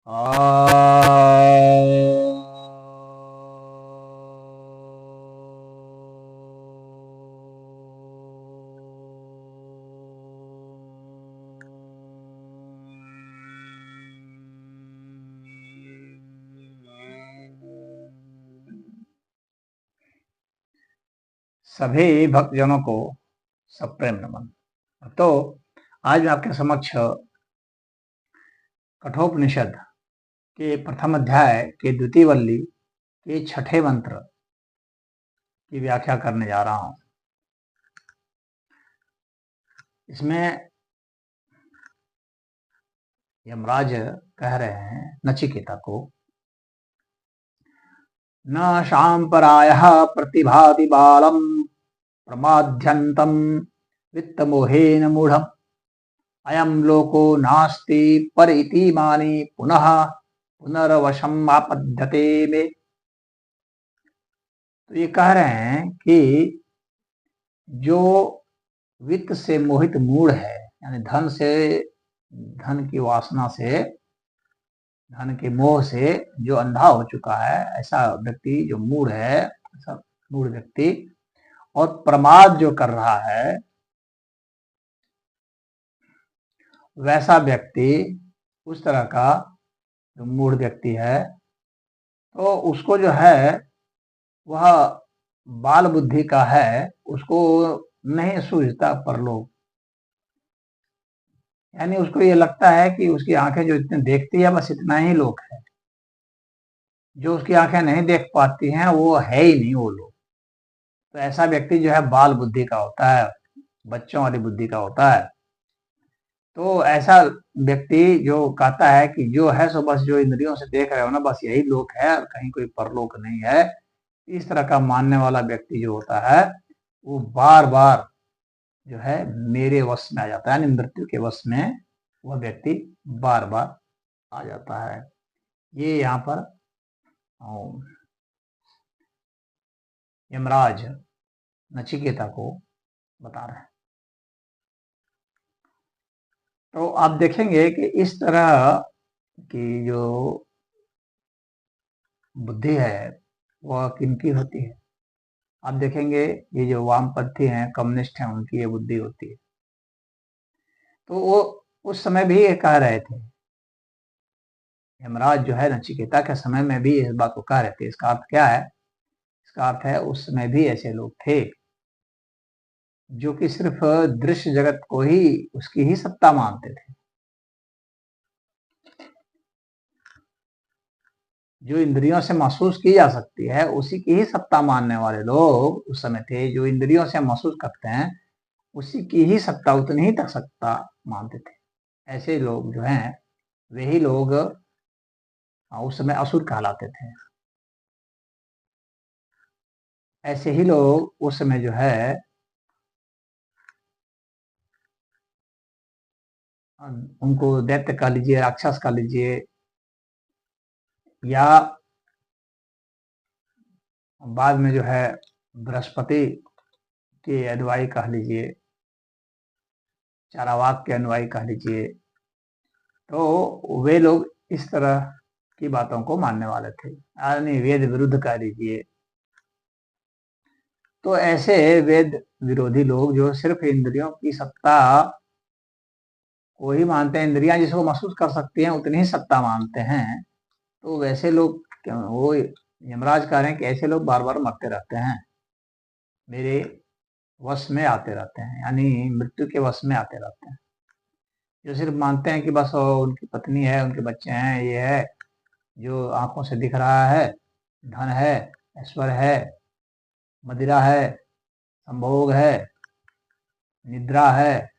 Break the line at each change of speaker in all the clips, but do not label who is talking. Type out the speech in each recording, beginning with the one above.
आ सभी भक्तजनों को सप्रेम नमन। तो आज मैं आपके समक्ष कठोपनिषद के प्रथम अध्याय के द्वितीय वल्ली के छठे मंत्र की व्याख्या करने जा रहा हूं। इसमें यमराज कह रहे हैं नचिकेता को, न शांपरायः प्रतिभाति बालम प्रमाद्यन्तं वित्तमोहेन मूढ़म् अयं लोको नास्ति पर इति मानि पुनः पुनर्वशम आपद्यते में। तो ये कह रहे हैं कि जो वित्त से मोहित मूढ़ है, यानी धन की वासना से, धन के मोह से जो अंधा हो चुका है, ऐसा व्यक्ति जो मूढ़ है, ऐसा मूढ़ व्यक्ति, और प्रमाद जो कर रहा है, वैसा व्यक्ति, उस तरह का जो मूढ़ व्यक्ति है, तो उसको जो है वह बाल बुद्धि का है, उसको नहीं सूझता परलोक। यानी उसको ये लगता है कि उसकी आंखें जो इतने देखती है बस इतना ही लोक है, जो उसकी आंखें नहीं देख पाती हैं वो है ही नहीं वो लोग। तो ऐसा व्यक्ति जो है बाल बुद्धि का होता है, बच्चों वाली बुद्धि का होता है। तो ऐसा व्यक्ति जो कहता है कि जो है सो बस जो इंद्रियों से देख रहे हो ना, बस यही लोक है और कहीं कोई परलोक नहीं है, इस तरह का मानने वाला व्यक्ति जो होता है वो बार बार जो है मेरे वश में आ जाता है, यानी मृत्यु के वश में वह व्यक्ति बार बार आ जाता है। ये यहाँ पर यमराज नचिकेता को बता रहे हैं। तो आप देखेंगे कि इस तरह की जो बुद्धि है वह किनकी होती है। आप देखेंगे ये जो वामपंथी हैं, कम्युनिस्ट हैं, उनकी ये बुद्धि होती है। तो वो उस समय भी ये कह रहे थे, यमराज जो है नचिकेता के समय में भी इस बात को कह रहे थे। इसका अर्थ क्या है? इसका अर्थ है उस समय भी ऐसे लोग थे जो कि सिर्फ दृश्य जगत को ही, उसकी ही सत्ता मानते थे। जो इंद्रियों से महसूस की जा सकती है उसी की ही सत्ता मानने वाले लोग उस समय थे। जो इंद्रियों से महसूस करते हैं उसी की ही सत्ता, उतनी ही तक सत्ता मानते थे। ऐसे लोग जो हैं वही लोग उस समय असुर कहलाते थे। ऐसे ही लोग उस समय जो है उनको दैत्य कह लीजिए, राक्षस कह लीजिए, या बाद में जो है बृहस्पति के अनुयायी कह लीजिए, चारावाक के अनुयायी कह लीजिए। तो वे लोग इस तरह की बातों को मानने वाले थे, यानी वेद विरुद्ध कह लीजिए। तो ऐसे वेद विरोधी लोग जो सिर्फ इंद्रियों की सत्ता को ही मानते हैं, इंद्रियां जिसको महसूस कर सकती हैं उतनी ही सत्ता मानते हैं, तो वैसे लोग, वो यमराज कह रहे हैं कि ऐसे लोग बार बार मरते रहते हैं, मेरे वश में आते रहते हैं, यानी मृत्यु के वश में आते रहते हैं। जो सिर्फ मानते हैं कि बस उनकी पत्नी है, उनके बच्चे हैं, ये है जो आंखों से दिख रहा है, धन है, ऐश्वर्य है, मदिरा है, संभोग है, निद्रा है,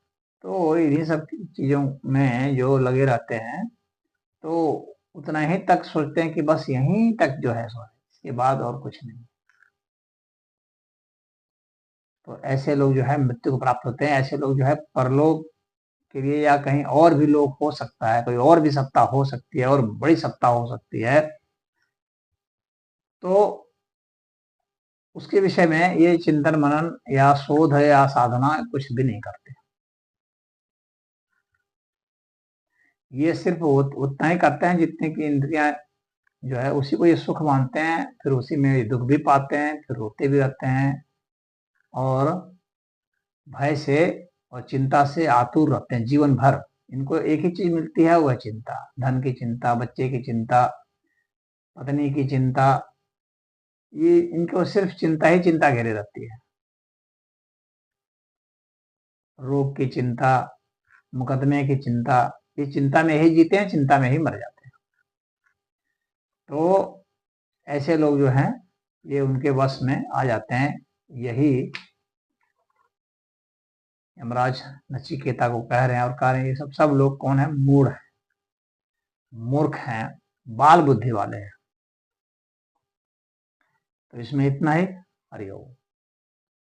तो इन्हीं सब चीजों में जो लगे रहते हैं, तो उतना ही तक सोचते हैं कि बस यहीं तक जो है सो है, इसके बाद और कुछ नहीं। तो ऐसे लोग जो है मृत्यु को प्राप्त होते हैं। ऐसे लोग जो है परलोक के लिए, या कहीं और भी लोग हो सकता है, कोई और भी सत्ता हो सकती है और बड़ी सत्ता हो सकती है, तो उसके विषय में ये चिंतन मनन या शोध या साधना कुछ भी नहीं करते। ये सिर्फ उतना ही करते हैं जितने की इंद्रियां जो है उसी को ये सुख मानते हैं, फिर उसी में ये दुख भी पाते हैं, फिर रोते भी रहते हैं और भय से और चिंता से आतुर रहते हैं जीवन भर। इनको एक ही चीज मिलती है, वह चिंता, धन की चिंता, बच्चे की चिंता, पत्नी की चिंता, ये इनको सिर्फ चिंता ही चिंता घेरे रहती है। रोग की चिंता, मुकदमे की चिंता, ये चिंता में ही जीते हैं, चिंता में ही मर जाते हैं। तो ऐसे लोग जो हैं ये उनके वश में आ जाते हैं। यही यमराज नचिकेता को कह रहे हैं और कह रहे हैं ये सब लोग कौन है? मूढ़ है, मूर्ख हैं, बाल बुद्धि वाले हैं। तो इसमें इतना ही। हरिओम।